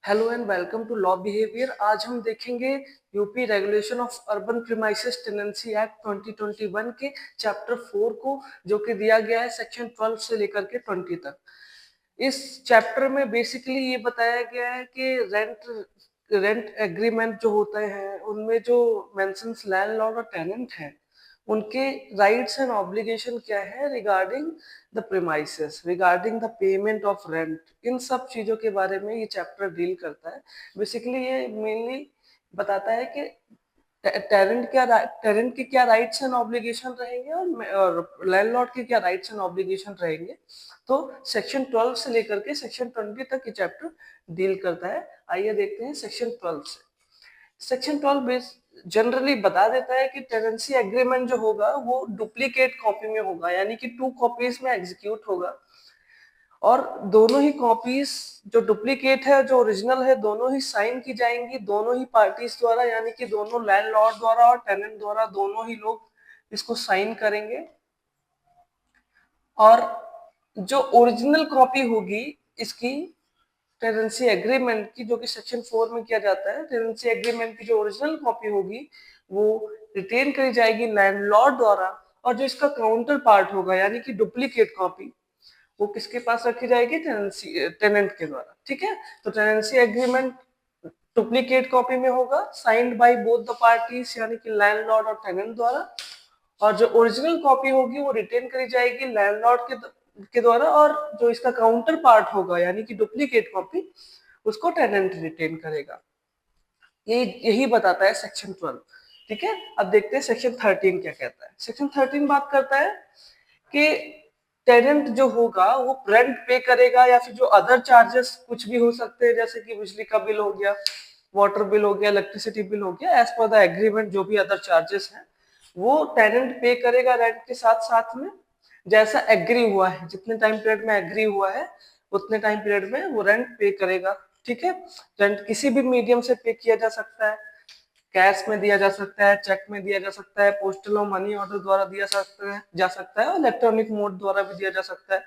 Hello and welcome to law behaviour. आज हम देखेंगे UP regulation of urban premises tenancy act 2021 के chapter 4 को, जो कि दिया गया है सेक्शन 12 से लेकर के 20 तक। इस चैप्टर में बेसिकली ये बताया गया है कि रेंट एग्रीमेंट जो होते हैं उनमें जो मेंशंस लैंडलॉर्ड और टेनेंट हैं उनके राइट्स एंड ऑब्लिगेशन क्या है regarding the premises, regarding the payment of rent. इन सब चीजों के बारे में ये चैप्टर डील करता है। बेसिकली ये मेनली बताता है कि टेनेंट के क्या राइट्स एंड ऑब्लिगेशन रहेंगे और लैंडलॉर्ड के क्या राइट्स एंड ऑब्लिगेशन रहेंगे। तो सेक्शन 12 से लेकर के सेक्शन 20 तक ये चैप्टर डील करता है। आइए देखते हैं सेक्शन 12 से। सेक्शन 12 जनरली बता देता है कि टेनेंसी एग्रीमेंट जो होगा वो डुप्लीकेट कॉपी में होगा, यानी कि 2 कॉपीज में एग्जीक्यूट होगा और दोनों ही कॉपीज जो डुप्लीकेट है जो ओरिजिनल है दोनों ही साइन की जाएंगी दोनों ही पार्टीज द्वारा, यानी कि दोनों लैंडलॉर्ड द्वारा और टेनेंट द्वारा, दोनों ही लोग इसको साइन करेंगे। और जो ओरिजिनल कॉपी होगी इसकी टेनेंसी एग्रीमेंट की, जो कि सेक्शन 4 में किया जाता है, टेनेंसी एग्रीमेंट की जो ओरिजिनल कॉपी होगी वो रिटेन करी जाएगी लैंडलॉर्ड द्वारा, और जो इसका काउंटर पार्ट होगा यानी कि डुप्लीकेट कॉपी वो किसके पास रखी जाएगी, टेनेंट के द्वारा। ठीक है, तो टेनेंसी एग्रीमेंट डुप्लीकेट कॉपी में होगा, signed by both the parties यानी कि लैंडलॉर्ड और टेनेंट द्वारा, और जो ओरिजिनल कॉपी होगी वो रिटेन करी जाएगी लैंडलॉर्ड के द्वारा, और जो इसका काउंटर पार्ट होगा यानी कि डुप्लीकेट कॉपी उसको टेनेंट रिटेन करेगा। यही बताता है सेक्शन 12। ठीक है, अब देखते हैं सेक्शन 13 क्या कहता है। सेक्शन 13 बात करता है कि टेनेंट जो होगा वो रेंट पे करेगा या फिर जो अदर चार्जेस कुछ भी हो सकते हैं, जैसे कि बिजली का बिल हो गया, वाटर बिल हो गया, इलेक्ट्रिसिटी बिल हो गया, एज पर द एग्रीमेंट जो भी अदर चार्जेस हैं वो टेनेंट पे करेगा रेंट के साथ साथ में, जैसा एग्री हुआ है, जितने टाइम पीरियड में एग्री हुआ है उतने टाइम पीरियड में वो रेंट पे करेगा। ठीक है, रेंट किसी भी मीडियम से पे किया जा सकता है, कैश में दिया जा सकता है, चेक में दिया जा सकता है, पोस्टल और मनी ऑर्डर द्वारा दिया जा सकता है और इलेक्ट्रॉनिक मोड द्वारा भी दिया जा सकता है।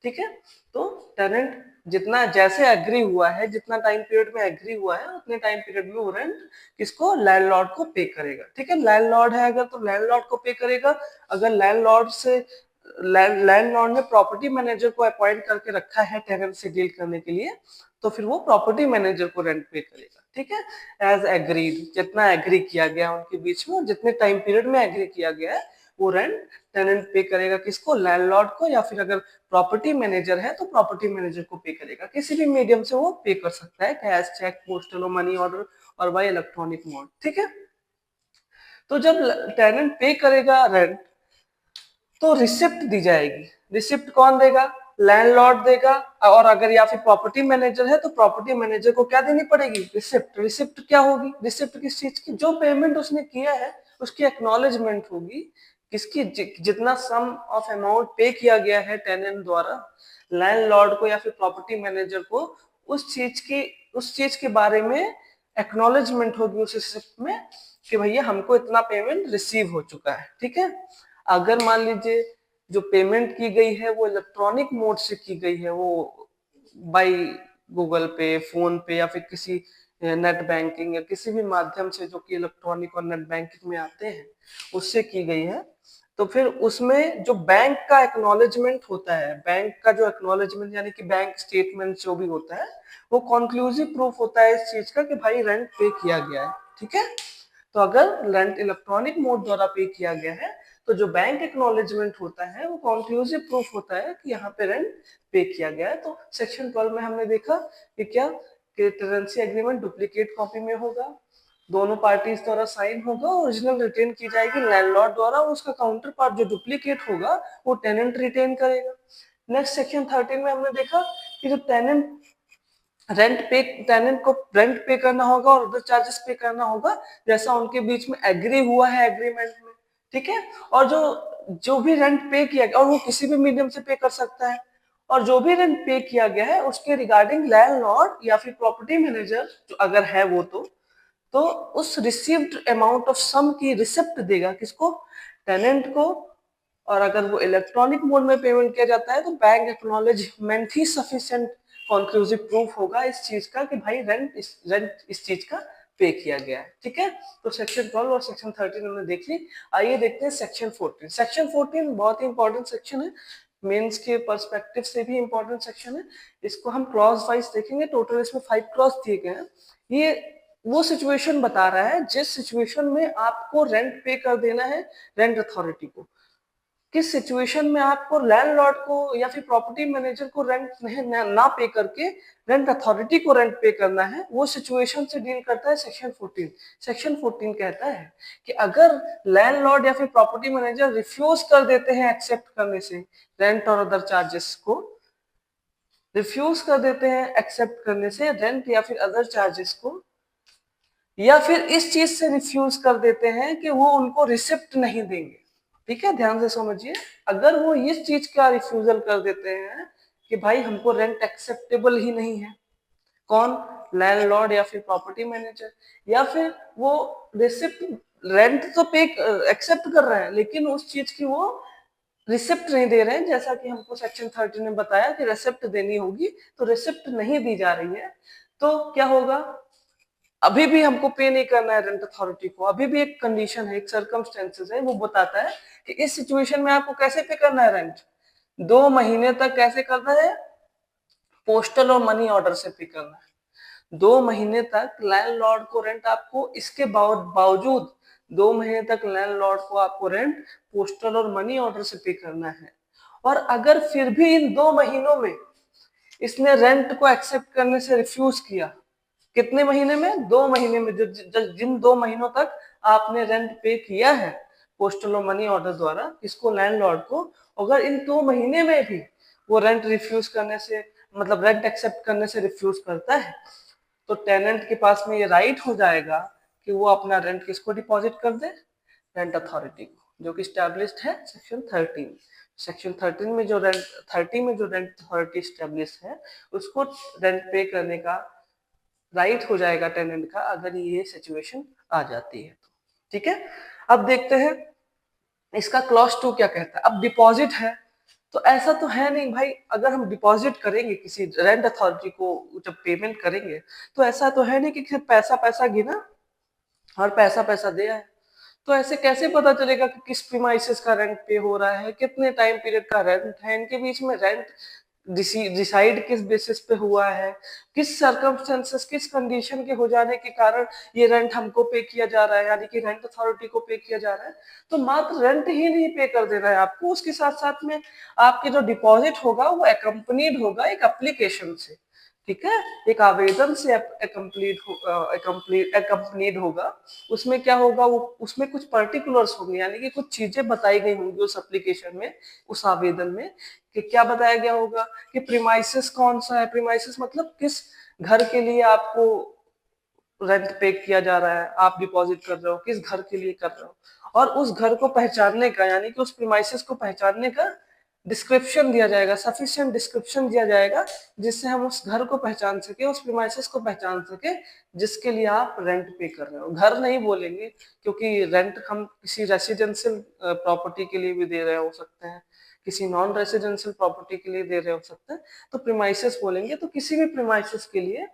ठीक है, तो टेनेंट जितना जैसे एग्री हुआ है, जितना टाइम पीरियड में एग्री हुआ है उतने टाइम पीरियड में वो रेंट किसको, लैंडलॉर्ड को पे करेगा। ठीक है, लैंडलॉर्ड है अगर तो लैंडलॉर्ड को पे करेगा। अगर लैंडलॉर्ड ने प्रॉपर्टी मैनेजर को अपॉइंट करके रखा है टेनेंट से डील करने के लिए तो फिर वो प्रॉपर्टी मैनेजर को रेंट पे करेगा। ठीक है, एज एग्रीड, जितना एग्री किया गया उनके बीच में, जितने टाइम पीरियड में एग्री किया गया है वो रेंट टेनेंट पे करेगा किसको, लैंडलॉर्ड को, या फिर अगर प्रॉपर्टी मैनेजर है तो प्रॉपर्टी मैनेजर को पे करेगा। किसी भी मीडियम से वो पे कर सकता है, कैश, चेक, पोस्टल और मनी ऑर्डर और बाय इलेक्ट्रॉनिक मोड। ठीक है, तो जब टेनेंट पे करेगा रेंट तो रिसिप्ट दी जाएगी। रिसिप्ट कौन देगा, लैंडलॉर्ड देगा, और अगर या फिर प्रॉपर्टी मैनेजर है तो प्रॉपर्टी मैनेजर को क्या देनी पड़ेगी, रिसिप्ट। रिसिप्ट क्या होगी, रिसिप्ट किस चीज की, जो पेमेंट उसने किया है उसकी एक्नॉलेजमेंट होगी, किसकी, जितना सम ऑफ अमाउंट पे किया गया है टेनेंट द्वारा लैंडलॉर्ड को या फिर प्रॉपर्टी मैनेजर को, उस चीज के बारे में एक्नॉलेजमेंट होगी उस रिसिप्ट में कि भैया हमको इतना पेमेंट रिसीव हो चुका है। ठीक है, अगर मान लीजिए जो पेमेंट की गई है वो इलेक्ट्रॉनिक मोड से की गई है, वो बाय गूगल पे, फोन पे या फिर किसी नेट बैंकिंग या किसी भी माध्यम से जो कि इलेक्ट्रॉनिक और नेट बैंकिंग में आते हैं उससे की गई है, तो फिर उसमें जो बैंक का एक्नॉलेजमेंट होता है, बैंक का जो एक्नॉलेजमेंट यानी कि बैंक स्टेटमेंट जो भी होता है वो कंक्लूसिव प्रूफ होता है इस चीज का कि भाई रेंट पे किया गया है। ठीक है, तो अगर रेंट इलेक्ट्रॉनिक मोड द्वारा पे किया गया है तो जो बैंक एक्नॉलेजमेंट होता है वो कंक्लूसिव प्रूफ होता है कि यहाँ पे रेंट पे किया गया है। तो सेक्शन 12 में हमने देखा कि क्या, कि टेनेंसी एग्रीमेंट डुप्लीकेट कॉपी में होगा, दोनों पार्टीज द्वारा साइन होगा, ओरिजिनल रिटेन की जाएगी लैंडलॉर्ड द्वारा, उसका काउंटर पार्ट जो डुप्लीकेट होगा वो टेनेंट रिटेन करेगा। नेक्स्ट सेक्शन 13 में हमने देखा कि जो टेनेंट को रेंट पे करना होगा और अदर चार्जेस पे करना होगा जैसा उनके बीच में एग्री हुआ है एग्रीमेंट में। ठीक है, और जो भी रेंट पे किया गया, और वो किसी भी मीडियम से पे कर सकता है, और जो भी रेंट पे किया गया है उसके रिगार्डिंग लैंडलॉर्ड या फिर प्रॉपर्टी मैनेजर जो अगर है वो तो उस रिसीव्ड अमाउंट ऑफ सम की रिसिप्ट देगा किसको, टेनेंट को। और अगर वो इलेक्ट्रॉनिक मोड में पेमेंट किया जाता है तो बैंक एक्नॉलेजमेंट ही सफिशिएंट कॉन्क्लूसिव प्रूफ होगा इस चीज का कि भाई रेंट इस चीज का पे किया गया है। ठीक है, तो सेक्शन 12 और सेक्शन 13 हमने देख ली। आइए देखते हैं सेक्शन 14। सेक्शन 14 बहुत ही इंपॉर्टेंट सेक्शन है, मेंस के पर्सपेक्टिव से भी इंपॉर्टेंट सेक्शन है। इसको हम क्लॉज वाइज देखेंगे, टोटल इसमें 5 क्लॉज दिए गए हैं। ये वो सिचुएशन बता रहा है जिस सिचुएशन में आपको रेंट पे कर देना है रेंट अथॉरिटी को। किस सिचुएशन में आपको लैंडलॉर्ड को या फिर प्रॉपर्टी मैनेजर को रेंट ना पे करके रेंट अथॉरिटी को रेंट पे करना है, वो सिचुएशन से डील करता है सेक्शन 14। सेक्शन 14 कहता है कि अगर लैंडलॉर्ड या फिर प्रॉपर्टी मैनेजर रिफ्यूज कर देते हैं एक्सेप्ट करने से रेंट और अदर चार्जेस को, रिफ्यूज कर देते हैं एक्सेप्ट करने से रेंट या फिर अदर चार्जेस को, या फिर इस चीज से रिफ्यूज कर देते हैं कि वो उनको रिसिप्ट नहीं देंगे। ठीक है, ध्यान से समझिए, अगर वो इस चीज का रिफ्यूजल कर देते हैं कि भाई हमको रेंट एक्सेप्टेबल ही नहीं है, कौन, लैंडलॉर्ड या फिर प्रॉपर्टी मैनेजर, या फिर वो रिसिप्ट रेंट तो पे एक्सेप्ट कर रहे हैं लेकिन उस चीज की वो रिसिप्ट नहीं दे रहे हैं, जैसा कि हमको सेक्शन 13 ने बताया कि रिसिप्ट देनी होगी, तो रिसिप्ट नहीं दी जा रही है, तो क्या होगा, अभी भी हमको पे नहीं करना है रेंट अथॉरिटी को। अभी भी एक कंडीशन है, एक सर्कमस्टेंसेस है, वो बताता है कि इस सिचुएशन में आपको कैसे पे करना है रेंट, 2 महीने तक कैसे करना है, पोस्टल और मनी ऑर्डर से पे करना है। 2 महीने तक लैंडलॉर्ड को रेंट आपको, इसके बावजूद 2 महीने तक लैंडलॉर्ड को आपको रेंट पोस्टल और मनी ऑर्डर से पे करना है। और अगर फिर भी इन 2 महीनों में इसने रेंट को एक्सेप्ट करने से रिफ्यूज किया, कितने महीने में, 2 महीने में, जिन 2 महीनों तक आपने रेंट पे किया है पोस्टल और मनी ऑर्डर द्वारा इसको, लैंडलॉर्ड को, अगर इन 2 महीने में भी वो रेंट रिफ्यूज करने से, मतलब रेंट एक्सेप्ट करने से रिफ्यूज करता है, तो टेनेंट के पास में ये राइट हो जाएगा कि वो अपना रेंट किसको डिपॉजिट कर दे, रेंट अथॉरिटी को, जो कि स्टैब्लिश्ड है सेक्शन 13। सेक्शन 13 में जो रेंट 30 में जो रेंट अथॉरिटी स्टैब्लिश है, उसको रेंट पे करने का राइट हो जाएगा टेनेंट का, अगर ये सिचुएशन आ जाती है तो। ठीक है, अब देखते हैं इसका क्लॉज 2 क्या कहता है। अब डिपॉजिट है, तो ऐसा तो है नहीं भाई, अगर हम डिपॉजिट करेंगे किसी रेंट अथॉरिटी को, जब पेमेंट करेंगे, तो ऐसा तो है नहीं कि सिर्फ पैसा पैसा गिना और पैसा पैसा दिया है। तो ऐसे कैसे पता चलेगा कि किस प्रीमाइसेस का रेंट पे हो रहा है, कितने टाइम पीरियड का रेंट है, इनके बीच में रेंट डिसाइड किस बेसिस पे हुआ है, किस सर्कमस्टेंसेस, किस कंडीशन के हो जाने के कारण ये रेंट हमको पे किया जा रहा है, यानी कि रेंट अथॉरिटी को पे किया जा रहा है। तो मात्र रेंट ही नहीं पे कर देना है आपको, उसके साथ साथ में आपके जो डिपॉजिट होगा वो एकम्पनीड होगा एक एप्लीकेशन से। ठीक है, एक आवेदन से एकम्पनीड होगा। उसमें क्या होगा, वो उसमें कुछ पर्टिकुलर्स होंगे, यानी कि कुछ चीजें बताई गई होंगी उस एप्लीकेशन में, उस आवेदन में, कि क्या बताया गया होगा कि प्रीमाइसेस कौन सा है, प्रीमाइसेस मतलब किस घर के लिए आपको रेंट पे किया जा रहा है, आप डिपॉजिट कर रहे हो, किस घर के लिए कर रहे हो, और उस घर को पहचानने का, यानी कि उस प्रीमाइसेस को पहचानने का डिस्क्रिप्शन दिया जाएगा, सफिशिएंट डिस्क्रिप्शन दिया जाएगा, जिससे हम उस घर को पहचान सके, उस प्रीमाइसेस को पहचान सके जिसके लिए आप रेंट पे कर रहे हो। घर नहीं बोलेंगे, क्योंकि रेंट हम किसी रेसिडेंशियल प्रॉपर्टी के लिए भी दे रहे हो सकते हैं, किसी नॉन रेसिडेंशियल प्रॉपर्टी के लिए दे रहे हो सकते हैं, तो प्रीमाइसेस बोलेंगे। तो किसी भी प्रीमाइसेस के लिए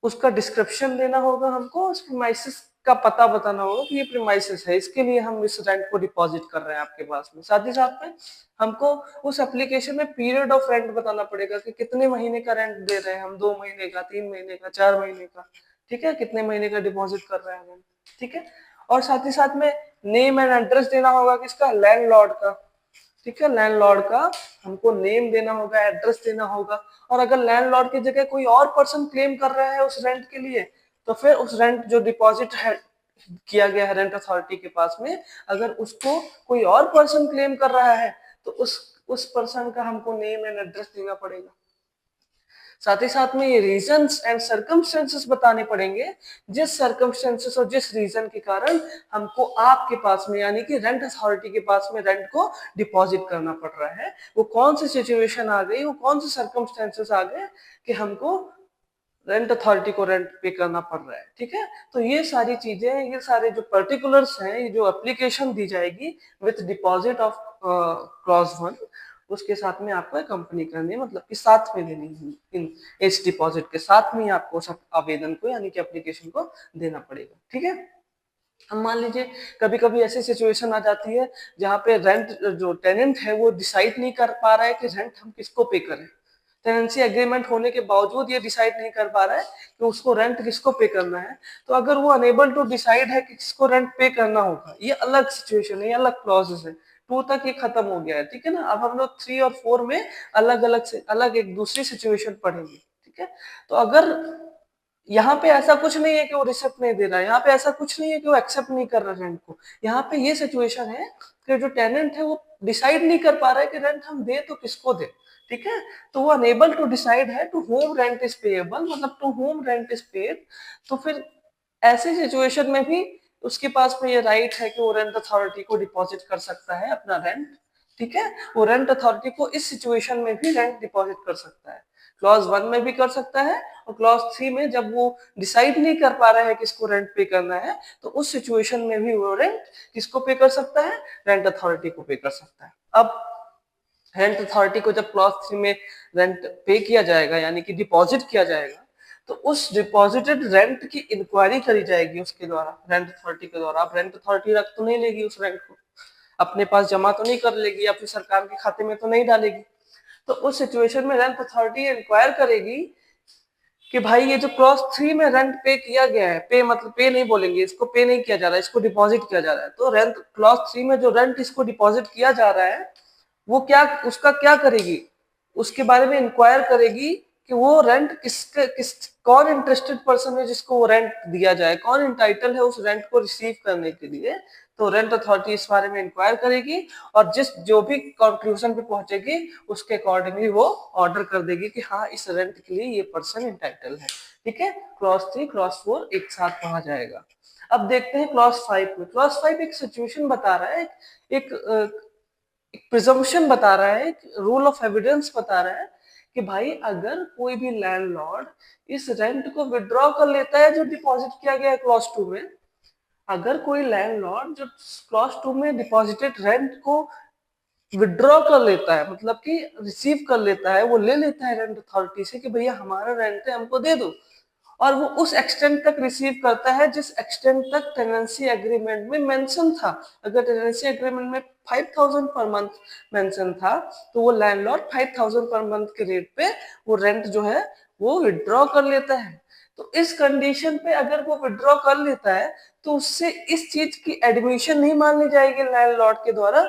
उसका डिस्क्रिप्शन देना होगा हमको, उस प्रीमाइसेस का पता बताना होगा कि ये प्रीमाइसेस है, इसके लिए हम इस रेंट को डिपॉजिट कर रहे हैं आपके पास में। साथ ही साथ में हमको उस एप्लीकेशन में पीरियड ऑफ रेंट बताना पड़ेगा कि कितने महीने का रेंट दे रहे हैं हम, 2 महीने का, 3 महीने का, 4 महीने का। ठीक है, कितने महीने का डिपॉजिट कर रहे हैं रेंट। ठीक है, और साथ ही साथ में नेम एंड एड्रेस देना होगा किसका, लैंडलॉर्ड का। ठीक है, लैंडलॉर्ड का हमको नेम देना होगा, एड्रेस देना होगा। और अगर लैंडलॉर्ड की जगह कोई और पर्सन क्लेम कर रहा है उस रेंट के लिए, तो फिर उस रेंट जो डिपॉजिट है किया गया है रेंट अथॉरिटी के पास में, अगर उसको कोई और पर्सन क्लेम कर रहा है, तो उस पर्सन का हमको नेम एंड एड्रेस देना पड़ेगा। साथ ही साथ में ये रीजंस एंड सर्कमस्टेंसेस बताने पड़ेंगे, जिस सर्कमस्टेंसेस और जिस रीजन के कारण हमको आपके पास में, यानी कि रेंट अथॉरिटी के पास में रेंट को डिपॉजिट करना पड़ रहा है। वो कौन सी सिचुएशन आ गई, वो कौन से सर्कमस्टेंसेस आ गए कि हमको रेंट अथॉरिटी को रेंट पे करना पड़ रहा है। ठीक है, तो ये सारी चीजें, ये सारे जो पर्टिकुलर्स हैं, ये जो एप्लीकेशन दी जाएगी विथ डिपॉजिट ऑफ क्लॉज 1, उसके साथ में आपको कंपनी करनी है, मतलब कि साथ में लेनी है, इन इस डिपॉजिट के साथ में ही आपको सब आवेदन को यानी कि एप्लीकेशन को देना पड़ेगा। ठीक है। अब मान लीजिए कभी कभी ऐसी सिचुएशन आ जाती है जहाँ पे रेंट जो टेनेंट है वो डिसाइड नहीं कर पा रहा है कि रेंट हम किसको पे करें। टेनेंसी एग्रीमेंट होने के बावजूद ये डिसाइड नहीं कर पा रहा है कि उसको रेंट किसको पे करना है। तो अगर वो अनेबल टू डिसाइड है कि किसको रेंट पे करना होगा, ये अलग सिचुएशन है, ये अलग क्लॉजेस है। 2 तक ये खत्म हो गया है, ठीक है ना। अब हम लोग 3 और 4 में अलग अलग से अलग एक दूसरी सिचुएशन पढ़ेंगे, ठीक है। तो अगर यहाँ पे ऐसा कुछ नहीं है कि वो रिसिप्ट नहीं दे रहा है, यहाँ पे ऐसा कुछ नहीं है कि वो एक्सेप्ट नहीं कर रहा रेंट को। यहाँ पे ये सिचुएशन है कि जो टेनेंट है वो डिसाइड नहीं कर पा रहा है कि रेंट हम दे तो किसको दे, ठीक है। तो वो अनेबल टू डिसाइड है to whom rent is payable, मतलब to whom rent is paid. तो फिर ऐसी सिचुएशन में भी उसके पास में ये राइट है कि वो रेंट अथॉरिटी को डिपॉजिट कर सकता है अपना रेंट, ठीक है। वो रेंट अथॉरिटी को इस सिचुएशन में भी रेंट डिपॉजिट कर सकता है, क्लॉज 1 में भी कर सकता है और क्लॉज 3 में जब वो डिसाइड नहीं कर पा रहा है किसको रेंट पे करना है तो उस सिचुएशन में भी वो रेंट किसको पे कर सकता है, रेंट अथॉरिटी को पे कर सकता है। अब रेंट अथॉरिटी को जब क्लॉज 3 में रेंट पे किया जाएगा यानी कि डिपॉजिट किया जाएगा, तो उस डिपॉजिटेड रेंट की इंक्वायरी करी जाएगी उसके द्वारा, रेंट अथॉरिटी के द्वारा। अब रेंट अथॉरिटी रख तो नहीं लेगी उस रेंट को, अपने पास जमा तो नहीं कर लेगी या फिर सरकार के खाते में तो नहीं डालेगी। तो उस सिचुएशन में रेंट अथॉरिटी इंक्वायर करेगी कि भाई ये जो क्लॉज 3 में रेंट पे किया गया है, पे मतलब पे नहीं बोलेंगे, इसको पे नहीं किया जा रहा है, इसको डिपॉजिट किया जा रहा है। तो रेंट क्लॉज 3 में जो रेंट इसको डिपॉजिट किया जा रहा है वो क्या उसका क्या करेगी, उसके बारे में इंक्वायर करेगी कि वो रेंट किस कौन इंटरेस्टेड पर्सन है जिसको वो रेंट दिया जाए, कौन इंटाइटल है उस रेंट को रिसीव करने के लिए। तो रेंट अथॉरिटी इस बारे में इंक्वायर करेगी और जो भी कंक्लूजन पे पहुंचेगी उसके अकॉर्डिंगली वो ऑर्डर कर देगी कि हाँ इस रेंट के लिए ये पर्सन इंटाइटल है, ठीक है। क्लॉज 3 क्लॉज 4 एक साथ पढ़ा जाएगा। अब देखते हैं क्लॉज 5 में। क्लॉज 5 एक सिचुएशन बता रहा है, एक प्रिजम्पशन बता रहा है, एक रूल ऑफ एविडेंस बता रहा है कि भाई अगर कोई भी लैंडलॉर्ड इस रेंट को विड्रॉ कर लेता है जो डिपॉजिट किया गया है क्लॉज 2 में, अगर कोई लैंडलॉर्ड जो क्लॉज 2 में डिपॉजिटेड रेंट को विड्रॉ कर लेता है, मतलब कि रिसीव कर लेता है, वो ले लेता है रेंट अथॉरिटी से कि भैया हमारा रेंट है हमको दे दो, और वो उस एक्सटेंट तक रिसीव करता है जिस एक्सटेंट तक टेनेंसी एग्रीमेंट में मेंशन था। अगर टेनेंसी एग्रीमेंट में 5000 पर मंथ मेंशन था तो वो लैंडलॉर्ड 5000 पर मंथ के रेट पे वो रेंट जो है वो विड्रॉ कर लेता है। तो इस कंडीशन पे अगर वो विड्रॉ कर लेता है तो उससे इस चीज की एडमिशन नहीं मानी जाएगी लैंडलॉर्ड के द्वारा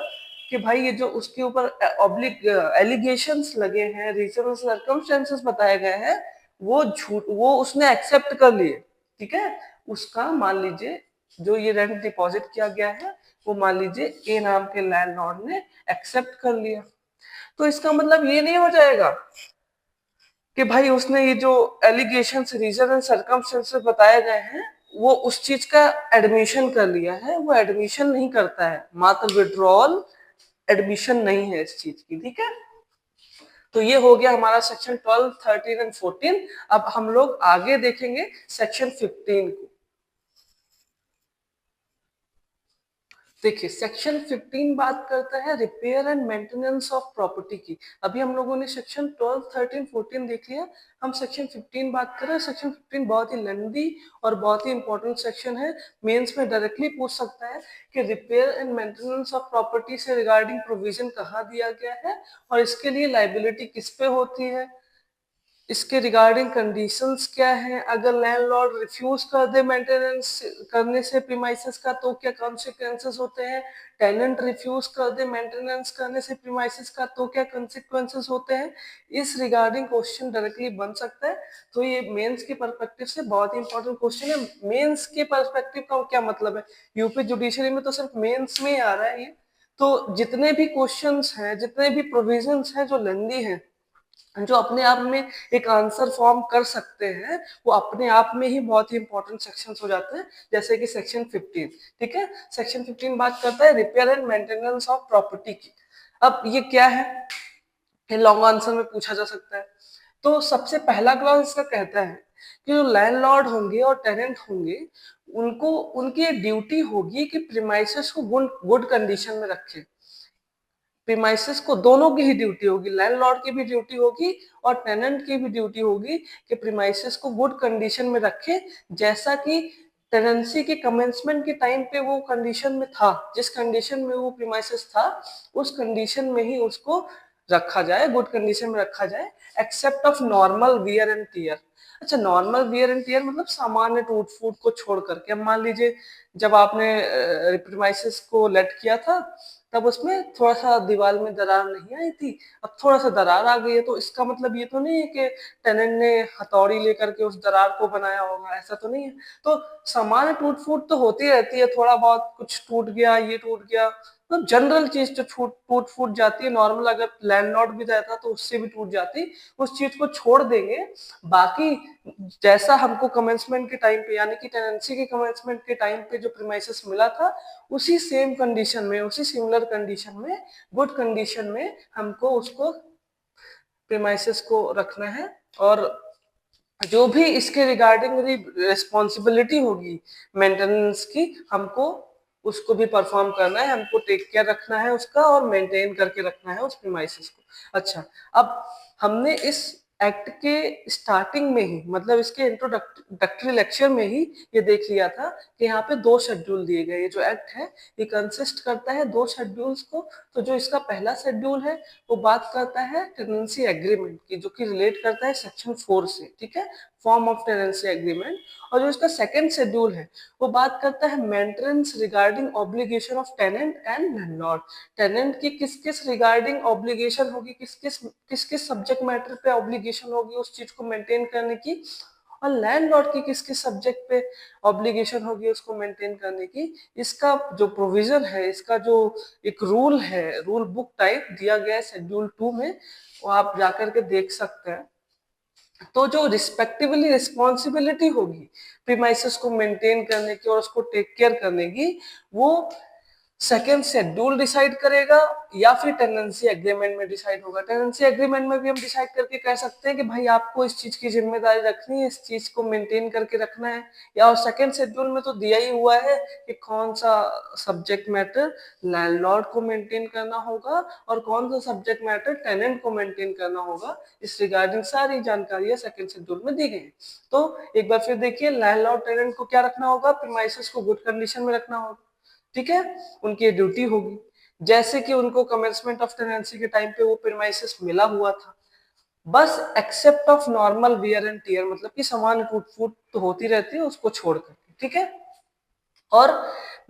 कि भाई ये जो उसके ऊपर ऑब्लिक एलिगेशंस लगे हैं, रीजनल सर्कमस्टेंसेस बताए गए हैं, वो झूठ, वो उसने एक्सेप्ट कर लिए, ठीक है। उसका मान लीजिए जो ये रेंट डिपॉजिट किया गया है वो मान लीजिए ए नाम के लैंडलॉर्ड ने एक्सेप्ट कर लिया। तो इसका मतलब ये नहीं हो जाएगा कि भाई उसने ये जो एलिगेशंस रीजन एंड सर्कमस्टेंसेस बताए गए हैं वो उस चीज का एडमिशन कर लिया है, वो एडमिशन नहीं करता है, मात्र विड्रॉल एडमिशन नहीं है इस चीज की, ठीक है। तो ये हो गया हमारा सेक्शन 12, 13 एंड 14। अब हम लोग आगे देखेंगे सेक्शन 15 को। देखिए सेक्शन 15 बात करता है repair and maintenance of property की। अभी हम लोगों ने सेक्शन 12, 13, 14 देख लिया, हम सेक्शन 15 बात कर रहे हैं। सेक्शन 15 बहुत ही लेंथी और बहुत ही इंपॉर्टेंट सेक्शन है, मेंस में डायरेक्टली पूछ सकता है कि repair and maintenance of property से रिगार्डिंग प्रोविजन कहाँ दिया गया है और इसके लिए लाइबिलिटी किस पे होती है, इसके रिगार्डिंग कंडीशंस क्या है, अगर लैंडलॉर्ड रिफ्यूज कर दे मेंटेनेंस करने से प्रीमाइसेस का तो क्या कॉन्सिक्वेंसेस होते हैं, टेनेंट रिफ्यूज कर दे मेंटेनेंस करने से प्रीमाइसेस का तो क्या कॉन्सिक्वेंसेस होते हैं, इस रिगार्डिंग क्वेश्चन डायरेक्टली बन सकता है। तो ये मेंस के पर्सपेक्टिव से बहुत ही इंपॉर्टेंट क्वेश्चन है। मेंस के पर्सपेक्टिव का क्या मतलब है, यूपी जुडिशरी में तो सिर्फ मेंस में ही आ रहा है ये। तो जितने भी क्वेश्चंस हैं, जितने भी प्रोविजंस हैं जो लेंदी हैं, जो अपने आप में एक आंसर फॉर्म कर सकते हैं, वो अपने आप में ही बहुत ही इंपॉर्टेंट सेक्शंस हो जाते हैं, जैसे कि सेक्शन 15, ठीक है। सेक्शन 15 बात करता है repair and maintenance of property की। अब ये क्या है, ये लॉन्ग आंसर में पूछा जा सकता है। तो सबसे पहला क्लॉज इसका कहता है कि जो लैंडलॉर्ड होंगे और टेनेंट होंगे उनको उनकी ड्यूटी होगी कि प्रीमाइसेस को गुड कंडीशन में रखें। प्रीमाइसेस को दोनों की ही ड्यूटी होगी, लैंडलॉर्ड की भी ड्यूटी होगी और टेनेंट की भी ड्यूटी होगी कि प्रीमाइसेस को गुड कंडीशन में रखे, जैसा कि टेनेंसी के कमेंसमेंट के टाइम पे वो कंडीशन में था, जिस कंडीशन में वो प्रीमाइसेस था उस कंडीशन में ही उसको रखा जाए, गुड कंडीशन में रखा जाए, except of normal wear and tear. अच्छा, नॉर्मल वियर एंड टियर मतलब सामान्य टूट फूट को छोड़ करके। अब मान लीजिए जब आपने प्रीमाइसेस को लेट किया था तब उसमें थोड़ा सा दीवार में दरार नहीं आई थी, अब थोड़ा सा दरार आ गई है, तो इसका मतलब ये तो नहीं है कि टेनेंट ने हथौड़ी लेकर के उस दरार को बनाया होगा, ऐसा तो नहीं है। तो सामान्य टूट फूट तो होती रहती है, थोड़ा बहुत कुछ टूट गया, ये टूट गया, तो जनरल चीज जो टूट फूट जाती है नॉर्मल, अगर लैंडलॉर्ड भी रहता तो उससे भी टूट जाती, उस चीज को छोड़ देंगे। बाकी जैसा हमको कमेंसमेंट के टाइम पे यानी कि टेनेंसी के कमेंसमेंट के टाइम पे जो प्रीमाइसेस मिला था उसी सेम कंडीशन में, उसी सिमिलर कंडीशन में, गुड कंडीशन में हमको उसको प्रीमाइसेस को रखना है। और जो भी इसके रिगार्डिंग रिस्पॉन्सिबिलिटी होगी मेंटेनेंस की, हमको उसको भी परफॉर्म करना है, हमको टेक केयर रखना है उसका और मेंटेन करके रखना है उस प्रीमाइसेस को। अच्छा, अब हमने इस एक्ट के स्टार्टिंग में ही, मतलब इसके इंट्रोडक्टरी लेक्चर में ही ये देख लिया था कि यहाँ पे दो शेड्यूल दिए गए। ये जो एक्ट है ये कंसिस्ट करता है दो शेड्यूल्स को। तो जो इसका पहला शेड्यूल है वो बात करता है टेनेंसी एग्रीमेंट की, जो कि रिलेट करता है सेक्शन 4 से, ठीक है, फॉर्म ऑफ टेनेंसी एग्रीमेंट। और जो इसका सेकंड शेड्यूल है वो बात करता है maintenance regarding obligation of tenant and landlord. Tenant की किस किस रिगार्डिंग ऑब्लिगेशन होगी, किस किस सब्जेक्ट मैटर पे ऑब्लिगेशन होगी उस चीज को मेंटेन करने की, और लैंडलॉर्ड की किस किस सब्जेक्ट पे ऑब्लिगेशन होगी उसको मेंटेन करने की। इसका जो प्रोविजन है, इसका जो एक रूल है, रूल बुक टाइप दिया गया है शेड्यूल 2 में, वो आप जाकर के देख सकते हैं। तो जो रिस्पेक्टिवली रिस्पॉन्सिबिलिटी होगी प्रीमाइसेस को मेंटेन करने की और उसको टेक केयर करने की, वो सेकेंड शेड्यूल डिसाइड करेगा या फिर टेनेंसी एग्रीमेंट में डिसाइड होगा। टेनेंसी एग्रीमेंट में भी हम डिसाइड करके कह सकते हैं कि भाई आपको इस चीज की जिम्मेदारी रखनी है, इस चीज को मेंटेन करके रखना है। या और सेकेंड शेड्यूल में तो दिया ही हुआ है कि कौन सा सब्जेक्ट मैटर लैंडलॉर्ड को मेंटेन करना होगा और कौन सा सब्जेक्ट मैटर टेनेंट को मेंटेन करना होगा। इस रिगार्डिंग सारी जानकारियां सेकेंड शेड्यूल में दी गई है। तो एक बार फिर देखिए, लैंडलॉर्ड टेनेंट को क्या रखना होगा, प्रीमाइसेस को गुड कंडीशन में रखना होगा, ठीक है, उनकी ड्यूटी होगी। जैसे कि उनको कमेंसमेंट ऑफ टेनेंसी के टाइम पे वो प्रीमाइसेस मिला हुआ था, बस except of normal wear and tear, मतलब कि सामान्य टूट फूट तो होती रहती है उसको छोड़ करके, ठीक है। और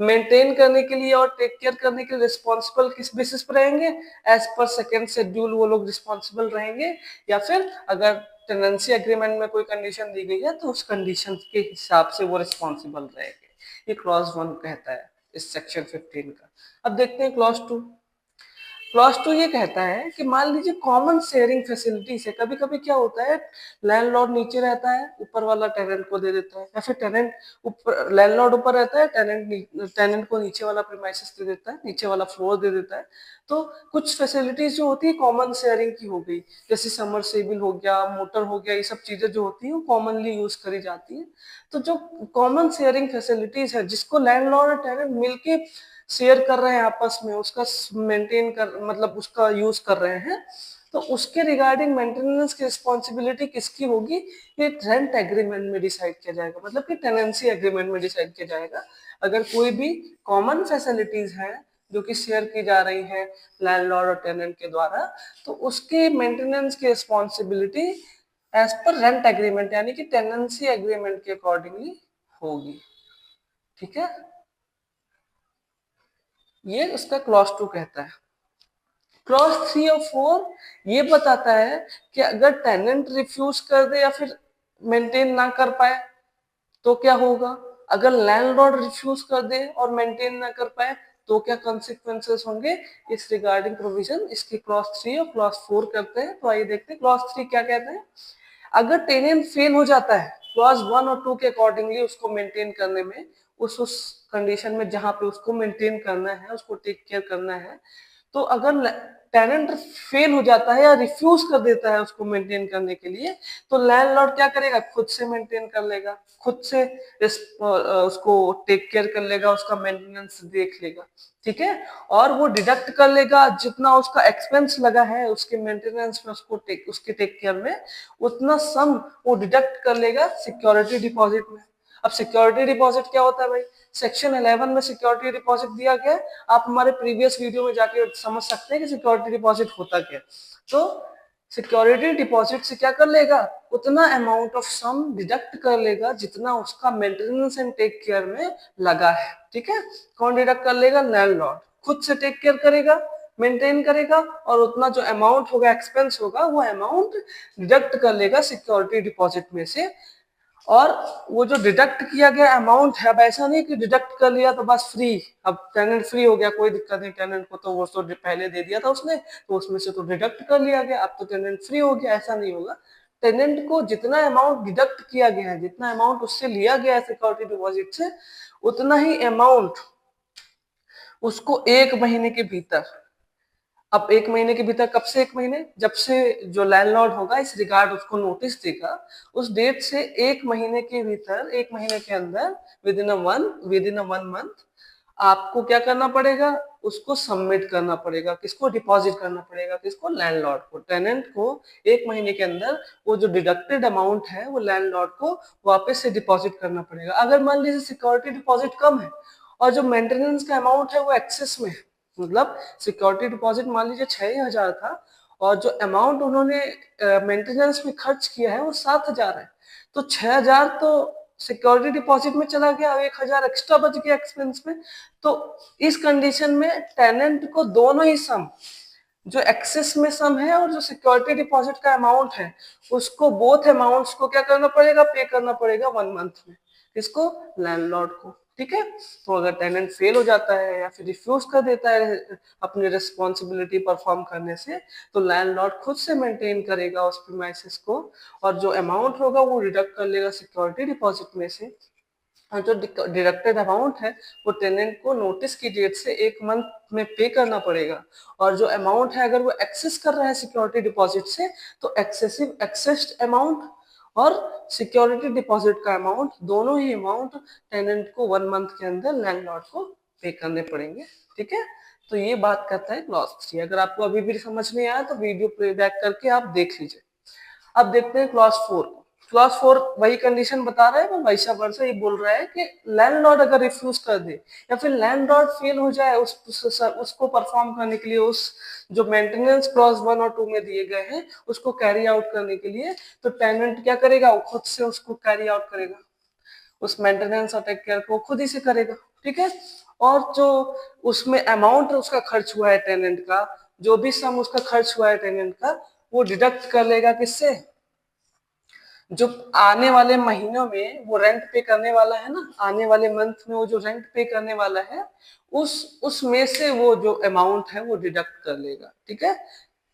मेंटेन करने के लिए और टेक केयर करने के लिए रिस्पॉन्सिबल किस बेसिस पर रहेंगे, एज पर सेकेंड शेड्यूल वो लोग रिस्पॉन्सिबल रहेंगे, या फिर अगर टेनेंसी एग्रीमेंट में कोई कंडीशन दी गई है तो उस कंडीशन के हिसाब से वो रिस्पॉन्सिबल रहेंगे। ये क्लॉज 1 कहता है इस सेक्शन 15 का। अब देखते हैं क्लॉज 2। क्लॉज 2 ये कहता है कि मान लीजिए कॉमन शेयरिंग फैसिलिटी से कभी कभी क्या होता है, लैंडलॉर्ड नीचे रहता है, ऊपर वाला टेनेंट को दे देता है, या फिर टेनेंट ऊपर, लैंडलॉर्ड ऊपर रहता है, टेनेंट को नीचे वाला प्रीमाइसेस दे देता है, नीचे वाला फ्लोर दे देता है। तो कुछ फैसिलिटीज जो होती है कॉमन शेयरिंग की हो गई, जैसे समरसेबल हो गया, मोटर हो गया, ये सब चीजें जो होती है वो कॉमनली यूज करी जाती है। तो जो कॉमन शेयरिंग फैसिलिटीज है जिसको लैंडलॉर्ड और टेनेंट मिलके शेयर कर रहे हैं आपस में, उसका मेंटेन कर, मतलब उसका यूज कर रहे हैं, तो उसके रिगार्डिंग मेंटेनेंस की रिस्पॉन्सिबिलिटी किसकी होगी, ये रेंट एग्रीमेंट में डिसाइड किया जाएगा, मतलब कि टेनेंसी एग्रीमेंट में डिसाइड किया जाएगा। अगर कोई भी कॉमन फैसिलिटीज है जो कि शेयर की जा रही है लैंडलॉर्ड और टेनेंट के द्वारा, तो उसके मेंटेनेंस की responsibility as per rent agreement यानी कि टेनेंसी एग्रीमेंट के अकॉर्डिंगली होगी, ठीक है। ये उसका क्लॉज 2 कहता है। क्लॉज 3 और 4 ये बताता है कि अगर टेनेंट रिफ्यूज कर दे या फिर मेंटेन ना कर पाए तो क्या होगा, अगर लैंडलॉर्ड रिफ्यूज कर दे और मेंटेन ना कर पाए तो क्या कॉन्सिक्वेंसेस होंगे, इस रिगार्डिंग प्रोविजन इसकी क्लॉज 3 और क्लॉज 4 करते हैं। तो आइए देखते हैं क्लॉज 3 क्या कहते हैं। अगर टेनेंट फेल हो जाता है क्लॉज 1 और 2 के अकॉर्डिंगली उसको मेंटेन करने में, उस कंडीशन में जहां पे उसको मेंटेन करना है, उसको टेक केयर करना है, तो अगर टेनेंट फेल हो जाता है या रिफ्यूज कर देता है उसको मेंटेन करने के लिए, तो लैंडलॉर्ड क्या करेगा, खुद से मेंटेन कर लेगा, खुद से उसको टेक केयर कर लेगा, उसका मेंटेनेंस देख लेगा, ठीक है। और वो डिडक्ट कर लेगा जितना उसका एक्सपेंस लगा है उसके मेंटेनेंस में, उसके टेक केयर में, उतना सम वो डिडक्ट कर लेगा सिक्योरिटी डिपॉजिट में। अब सिक्योरिटी डिपॉजिट क्या होता है भाई, सेक्शन 11 में सिक्योरिटी डिपॉजिट दिया गया है, आप हमारे प्रीवियस वीडियो में जाके समझ सकते हैं कि सिक्योरिटी डिपॉजिट होता क्या है। तो सिक्योरिटी डिपॉजिट से क्या कर लेगा, उतना अमाउंट ऑफ सम डिडक्ट कर लेगा जितना उसका मेंटेनेंस एंड टेक केयर में लगा है, ठीक है। कौन डिडक्ट कर लेगा, लैंडलॉर्ड खुद से टेक केयर करेगा, मेंटेन करेगा, और उतना जो अमाउंट होगा, एक्सपेंस होगा, वो अमाउंट डिडक्ट कर लेगा सिक्योरिटी डिपॉजिट में से। और वो जो डिडक्ट किया गया अमाउंट है, अब ऐसा नहीं कि डिडक्ट कर लिया तो बस फ्री, अब टेनेंट फ्री हो गया, कोई दिक्कत नहीं, टेनेंट को तो वो तो पहले दे दिया था उसने, तो उसमें से तो डिडक्ट कर लिया गया, अब तो टेनेंट फ्री हो गया, ऐसा नहीं होगा। टेनेंट को जितना अमाउंट डिडक्ट किया गया है, जितना अमाउंट उससे लिया गया है सिक्योरिटी डिपॉजिट से, उतना ही अमाउंट उसको 1 महीने के भीतर, अब 1 महीने के भीतर, कब से 1 महीने, जब से जो लैंडलॉर्ड होगा इस रिगार्ड उसको नोटिस देगा, उस डेट से 1 महीने के भीतर, 1 महीने के अंदर, विद इन अ 1 मंथ, आपको क्या करना पड़ेगा, उसको सबमिट करना पड़ेगा, किसको, डिपॉजिट करना पड़ेगा, किसको, लैंडलॉर्ड को, टेनेंट को 1 महीने के अंदर वो जो डिडक्टेड अमाउंट है वो लैंडलॉर्ड को वापस से डिपॉजिट करना पड़ेगा। अगर मान लीजिए सिक्योरिटी डिपॉजिट कम है और जो मेंटेनेंस का अमाउंट है वो एक्सेस में है, मतलब सिक्योरिटी डिपॉजिट मान लीजिए 6,000 था और जो अमाउंट उन्होंने मेंटेनेंस में खर्च किया है वो 7,000 है, तो 6,000 तो सिक्योरिटी डिपॉजिट में चला गया, अब 1,000 एक्स्ट्रा बच गया एक्सपेंस में। तो इस कंडीशन में टेनेंट को दोनों ही सम, जो एक्सेस में सम है और जो सिक्योरिटी डिपॉजिट का अमाउंट है, उसको बोथ अमाउंट्स को क्या करना पड़ेगा, पे करना पड़ेगा 1 मंथ में, किसको, लैंडलॉर्ड को, ठीक है। तो अगर टेनेंट फेल हो जाता है या फिर रिफ्यूज कर देता है अपनी रिस्पॉन्सिबिलिटी परफॉर्म करने से, तो लैंडलॉर्ड खुद से मेंटेन करेगा उस प्रीमाइसेस को, और जो अमाउंट होगा वो डिडक्ट कर लेगा सिक्योरिटी डिपॉजिट में से, और जो डिडक्टेड अमाउंट है वो टेनेंट को नोटिस की डेट से 1 मंथ में पे करना पड़ेगा। और जो अमाउंट है अगर वो एक्सेस कर रहा है सिक्योरिटी डिपॉजिट से, तो एक्सेस्ड अमाउंट और सिक्योरिटी डिपॉजिट का अमाउंट, दोनों ही अमाउंट टेनेंट को 1 मंथ के अंदर लैंडलॉर्ड को पे करने पड़ेंगे, ठीक है। तो ये बात करता है क्लॉज 3। अगर आपको अभी भी समझ नहीं आया तो वीडियो प्लेबैक करके आप देख लीजिए। अब देखते हैं क्लॉज 4 को। क्लॉज 4 वही कंडीशन बता रहा है पर वैसा वर्षा ये बोल रहा है कि लैंडलॉर्ड अगर रिफ्यूज कर दे या फिर लैंडलॉर्ड फेल हो जाए उसको परफॉर्म करने के लिए, उस जो मेंटेनेंस क्लॉज 1 और 2 में दिए गए हैं उसको कैरी आउट करने के लिए, तो टेनेंट क्या करेगा, वो खुद से उसको कैरी आउट करेगा, उस मेंटेनेंस और टेक केयर को खुद ही से करेगा, ठीक है। और जो उसमें अमाउंट उसका खर्च हुआ है टेनेंट का, जो भी सम उसका खर्च हुआ है टेनेंट का, वो डिडक्ट कर लेगा किससे, जो आने वाले महीनों में वो रेंट पे करने वाला है ना, आने वाले मंथ में वो जो रेंट पे करने वाला है, उसमें से वो जो अमाउंट है वो डिडक्ट कर लेगा, ठीक है।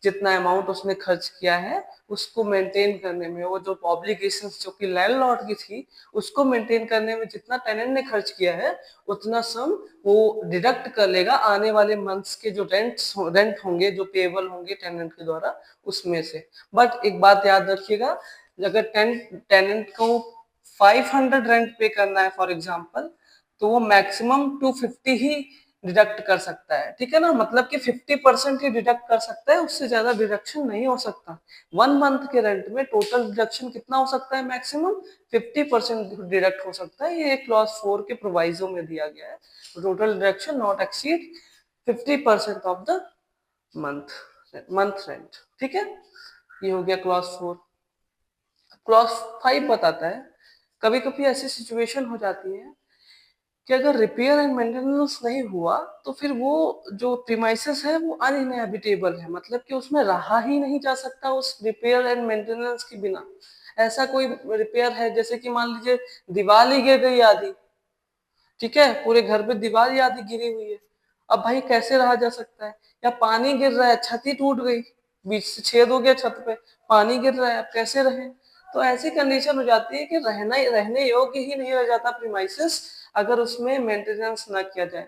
जितना अमाउंट उसने खर्च किया है उसको मेंटेन करने में, वो जो ऑब्लिगेशंस जो कि लैंडलॉर्ड की थी उसको मेंटेन करने में जितना टेनेंट ने खर्च किया है उतना सम वो डिडक्ट कर लेगा आने वाले मंथ्स के जो रेंट होंगे, जो पेएबल होंगे टेनेंट के द्वारा, उसमें से। बट एक बात याद रखिएगा, अगर टेनेंट को 500 रेंट पे करना है फॉर एग्जांपल, तो वो मैक्सिमम 250 ही डिडक्ट कर सकता है, ठीक है ना, मतलब कि 50% ही डिडक्ट कर सकता है, उससे ज्यादा डिडक्शन नहीं हो सकता। 1 मंथ के रेंट में टोटल डिडक्शन कितना हो सकता है, मैक्सिमम 50% डिडक्ट हो सकता है। ये क्लॉज 4 के प्रोवाइजो में दिया गया है, total deduction not exceed 50% of the month rent, ठीक है। ये हो गया क्लॉज 4। क्लॉज 5 बताता है, कभी कभी ऐसी सिचुएशन हो जाती है कि अगर रिपेयर एंड मेंटेनेंस नहीं हुआ तो फिर वो जो प्रीमाइसेस है वो अनइनहैबिटेबल है, मतलब कि उसमें रहा ही नहीं जा सकता उस रिपेयर एंड मेंटेनेंस के बिना। ऐसा कोई रिपेयर है जैसे कि मान लीजिए दीवार ही गिर गई आधी, ठीक है, पूरे घर पे दीवार ही आधी गिरी हुई है, अब भाई कैसे रहा जा सकता है। या पानी गिर रहा है, छत ही टूट गई, बीच से छेद हो गया छत पे, पानी गिर रहा है, अब कैसे रहे। तो ऐसी कंडीशन हो जाती है कि रहने योग्य ही नहीं रह जाता प्रीमाइसेस अगर उसमें मेंटेनेंस ना किया जाए।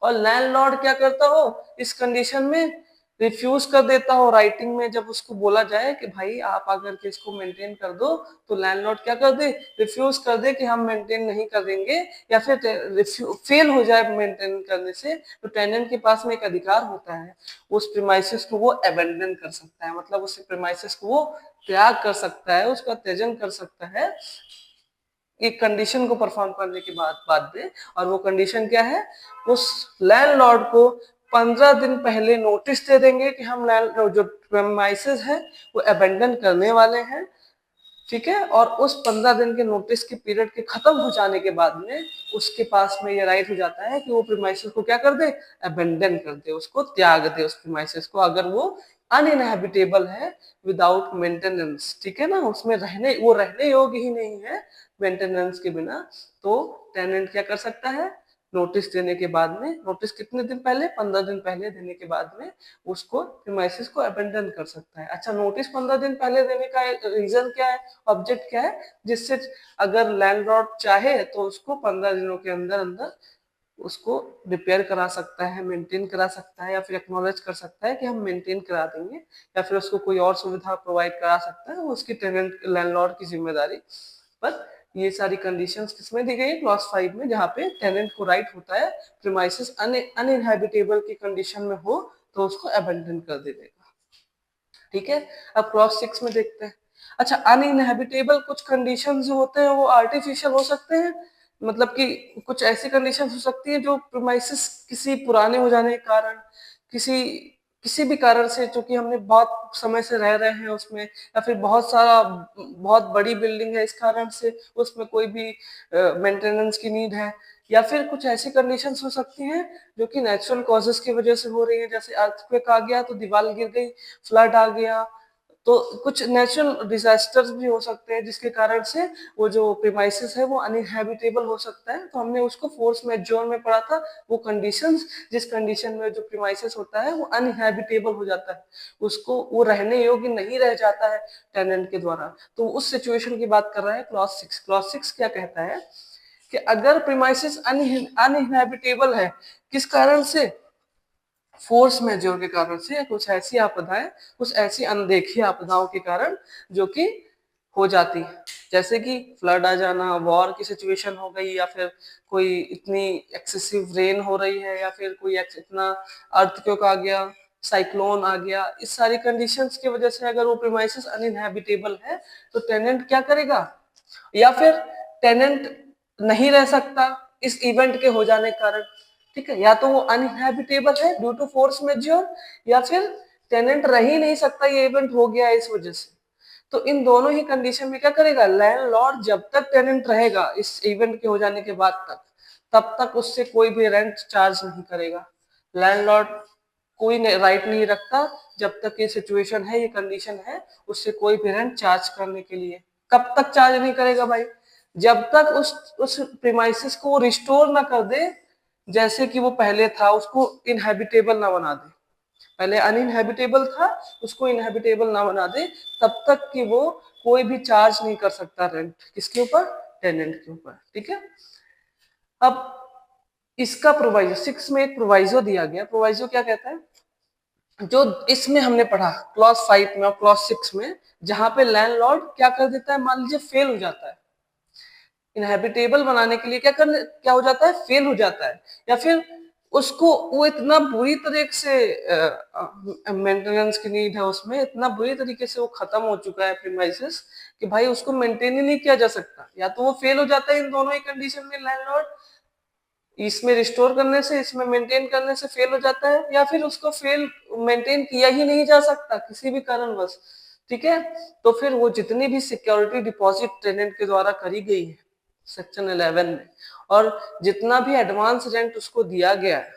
और लैंडलॉर्ड क्या करता हो इस कंडीशन में, रिफ्यूज कर देता हो राइटिंग में, जब उसको बोला जाए कि भाई आप अगर के इसको मेंटेन कर दो, तो लैंडलॉर्ड क्या कर दे, रिफ्यूज कर दे कि हम मेंटेन नहीं करेंगे, या फिर फेल हो जाए मेंटेन करने से, तो टेनेंट के पास में एक अधिकार होता है, उस प्रीमाइसेस को वो अबेंडन कर सकता है, मतलब उस प्रीमाइसेस को वो त्याग कर सकता है, उसका त्यजन कर सकता है एक कंडीशन को परफॉर्म करने के बाद में। और वो कंडीशन क्या है, उस लैंडलॉर्ड को 15 दिन पहले नोटिस दे देंगे कि हम जो प्रेमाइसेस है वो अबेंडन करने वाले हैं, ठीक है। और उस 15 दिन के नोटिस के पीरियड के खत्म हो जाने के बाद में उसके पास में ये राइट हो जाता है कि वो प्रीमाइसेस को क्या कर दे, अबेंडन कर दे, उसको त्याग दे उस प्रीमाइसेस को, अगर वो अनइनहैबिटेबल है विदाउट मेंटेनेंस, ठीक है ना, उसमें रहने योग्य ही नहीं है मेंटेनेंस के बिना। तो टेनेंट क्या कर सकता है, नोटिस देने के बाद में, नोटिस कितने दिन पहले, 15 दिन पहले देने के बाद में उसको प्रीमाइसेस को अबेंडन कर सकता है। अच्छा, नोटिस 15 दिन पहले देने का रीजन क्या है, ऑब्जेक्ट क्या है, जिससे अगर लैंडलॉर्ड चाहे तो उसको 15 दिनों के अंदर अंदर उसको रिपेयर करा सकता है, मेंटेन करा सकता है, या फिर एक्नॉलेज कर सकता है कि हम मेंटेन करा देंगे, या फिर उसको कोई और सुविधा प्रोवाइड करा सकता है, वो उसकी टेनेंट लैंडलॉर्ड की जिम्मेदारी। पर ये सारी कंडीशंस किसमें दी गई है, क्लॉज 5 में, जहाँ पे टेनेंट को राइट होता है प्रीमाइसेस अनइनहैबिटेबल की कंडीशन में हो तो उसको अबेंडन कर देगा, ठीक है। अब क्लॉज 6 में देखते हैं। अच्छा, अनइनहैबिटेबल कुछ कंडीशन जो होते हैं वो आर्टिफिशियल हो सकते हैं, मतलब कि कुछ ऐसी कंडीशन हो सकती है जो प्रीमाइसेस किसी पुराने हो जाने के कारण, किसी किसी भी कारण से, चूंकि हमने बहुत समय से रह रहे हैं उसमें, या फिर बहुत बड़ी बिल्डिंग है इस कारण से उसमें कोई भी मेंटेनेंस की नीड है, या फिर कुछ ऐसी कंडीशंस हो सकती हैं जो कि नेचुरल कॉजेस की वजह से हो रही है, जैसे अर्थक्वेक आ गया तो दीवार गिर गई, फ्लड आ गया, तो कुछ नेचुरल डिजास्टर्स भी हो सकते हैं जिसके कारण से वो जो प्रीमाइसेस है वो अनइनहैबिटेबल हो सकता है। तो हमने उसको फोर्स मैजोर में पढ़ा था, वो कंडीशंस जिस कंडीशन में जो प्रीमाइसेस होता है वो अनइनहैबिटेबल हो जाता है, उसको वो रहने योग्य नहीं रह जाता है टेनेंट के द्वारा, तो उस सिचुएशन की बात कर रहा है क्लॉज 6। क्लॉज 6 क्या कहता है कि अगर प्रीमाइसेस अनइनहैबिटेबल है, किस कारण से, फोर्स मेजर के कारण से, या कुछ ऐसी आपदाएं, कुछ ऐसी अनदेखी आपदाओं के कारण जो कि हो जाती है, जैसे कि फ्लड आ जाना, वॉर की सिचुएशन हो गई, या फिर कोई इतनी एक्सेसिव रेन हो रही है, या फिर कोई इतना अर्थक्वेक आ गया, साइक्लोन आ गया, इस सारी कंडीशंस की वजह से अगर वो प्रीमाइसेस अनइनहैबिटेबल है तो टेनेंट क्या करेगा, या फिर टेनेंट नहीं रह सकता इस इवेंट के हो जाने के कारण, ठीक है, या तो वो अनइनहैबिटेबल है ड्यू टू फोर्स मेजर, या फिर टेनेंट रह ही नहीं सकता, ये इवेंट हो गया है इस वजह से। तो इन दोनों ही कंडीशन में क्या करेगा लैंडलॉर्ड, जब तक टेनेंट रहेगा इस इवेंट के हो जाने के बाद तक, तब तक उससे कोई भी रेंट चार्ज नहीं करेगा। लैंडलॉर्ड कोई राइट नहीं रखता जब तक ये सिचुएशन है, ये कंडीशन है, उससे कोई भी रेंट चार्ज करने के लिए। कब तक चार्ज नहीं करेगा भाई, जब तक उस प्रीमाइसेस को रिस्टोर ना कर दे जैसे कि वो पहले था, उसको इनहैबिटेबल ना बना दे, पहले अनइनहैबिटेबल था उसको इनहैबिटेबल ना बना दे, तब तक कि वो कोई भी चार्ज नहीं कर सकता रेंट, किसके ऊपर, टेनेंट के ऊपर, ठीक है। अब इसका प्रोवाइजो 6 में एक प्रोवाइजो दिया गया, प्रोवाइजो क्या कहता है, जो इसमें हमने पढ़ा क्लॉज 5 में और क्लॉज 6 में, जहां पे लैंडलॉर्ड क्या कर देता है, मान लीजिए फेल हो जाता है इनहेबिटेबल बनाने के लिए, क्या हो जाता है, फेल हो जाता है, या फिर उसको वो इतना बुरी तरीके से मेंटेनेंस की नीड है उसमें, इतना बुरी तरीके से वो खत्म हो चुका है प्रीमाइसेस कि भाई उसको मेंटेन ही नहीं किया जा सकता, या तो वो फेल हो जाता है इन दोनों ही कंडीशन में लैंडलॉर्ड, इसमें रिस्टोर करने से, इसमें मेंटेन करने से फेल हो जाता है, या फिर उसको फेल मेंटेन किया ही नहीं जा सकता किसी भी कारणवश, ठीक है। तो फिर वो जितनी भी सिक्योरिटी डिपॉजिट टेनेंट के द्वारा करी गई है सेक्शन 11 में, और जितना भी एडवांस रेंट उसको दिया गया है,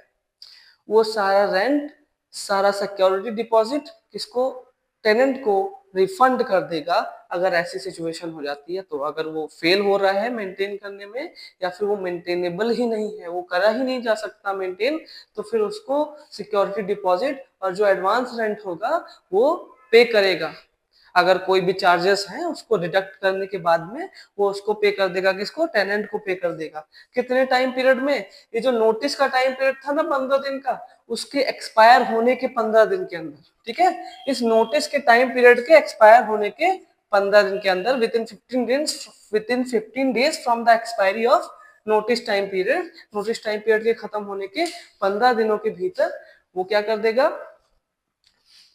वो सारा रेंट, सारा सिक्योरिटी डिपॉजिट किसको, टेनेंट को रिफंड कर देगा अगर ऐसी सिचुएशन हो जाती है तो। अगर वो फेल हो रहा है मेंटेन करने में, या फिर वो मेंटेनेबल ही नहीं है, वो करा ही नहीं जा सकता मेंटेन, तो फिर उसको सिक्योरिटी डिपॉजिट और जो एडवांस रेंट होगा वो पे करेगा। अगर कोई भी चार्जेस हैं उसको डिडक्ट करने के बाद में वो उसको पे कर देगा, किसको, टेनेंट को पे कर देगा। कितने टाइम पीरियड में, ये जो नोटिस का टाइम पीरियड था ना 15 दिन का, उसके एक्सपायर होने के 15 दिन के अंदर, ठीक है। इस नोटिस के टाइम पीरियड के एक्सपायर होने के 15 दिन के अंदर, with in 15 days from the expiry of notice time period, notice time period के खत्म होने के 15 दिनों के भीतर वो क्या कर देगा,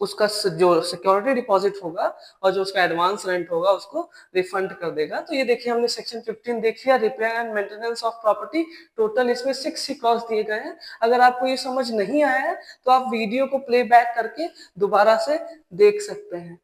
उसका जो सिक्योरिटी डिपॉजिट होगा और जो उसका एडवांस रेंट होगा उसको रिफंड कर देगा। तो ये देखिए हमने सेक्शन 15 देख लिया, repair and maintenance of property. Total इसमें 6 क्लॉज दिए गए हैं। अगर आपको ये समझ नहीं आया है तो आप वीडियो को प्ले बैक करके दोबारा से देख सकते हैं।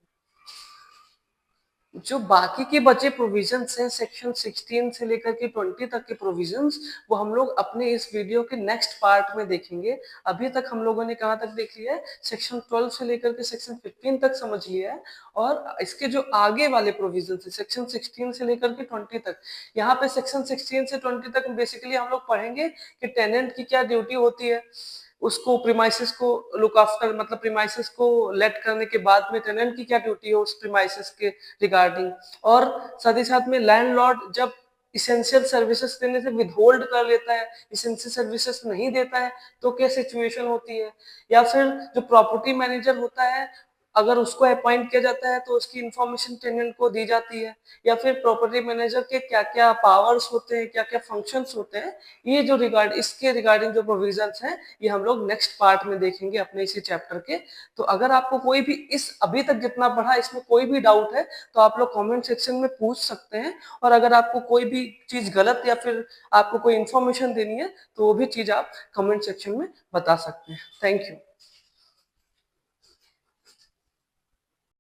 जो बाकी के बचे प्रोविजंस हैं सेक्शन 16 से लेकर के 20 तक के प्रोविजंस, वो हम लोग अपने इस वीडियो के नेक्स्ट पार्ट में देखेंगे। अभी तक हम लोगों ने कहाँ तक देख लिया है, सेक्शन 12 से लेकर के सेक्शन 15 तक समझ लिया है। और इसके जो आगे वाले प्रोविजंस है सेक्शन 16 से लेकर के 20 तक, यहाँ पे सेक्शन 16 से 20 तक बेसिकली हम लोग पढ़ेंगे कि टेनेंट की क्या ड्यूटी होती है, उसको प्रीमाइसेस को लुक आफ्टर, मतलब प्रीमाइसेस को लेट करने के बाद में टेनेंट की क्या ड्यूटी है उस प्रीमाइसेस के रिगार्डिंग। और साथ ही साथ में लैंडलॉर्ड जब इसेंशियल सर्विसेज देने से विदहोल्ड कर लेता है, इसेंशियल सर्विसेज नहीं देता है, तो क्या सिचुएशन होती है। या फिर जो प्रॉपर्टी मैनेजर होता है, अगर उसको अपॉइंट किया जाता है तो उसकी इंफॉर्मेशन टेनेंट को दी जाती है। या फिर प्रॉपर्टी मैनेजर के क्या क्या पावर्स होते हैं, क्या क्या फंक्शंस होते हैं, ये जो इसके रिगार्डिंग जो प्रोविजंस हैं, ये हम लोग नेक्स्ट पार्ट में देखेंगे अपने इसी चैप्टर के। तो अगर आपको कोई भी इस अभी तक जितना पढ़ा इसमें कोई भी डाउट है तो आप लोग कमेंट सेक्शन में पूछ सकते हैं। और अगर आपको कोई भी चीज गलत या फिर आपको कोई इंफॉर्मेशन देनी है तो वो भी चीज आप कमेंट सेक्शन में बता सकते हैं। Thank you.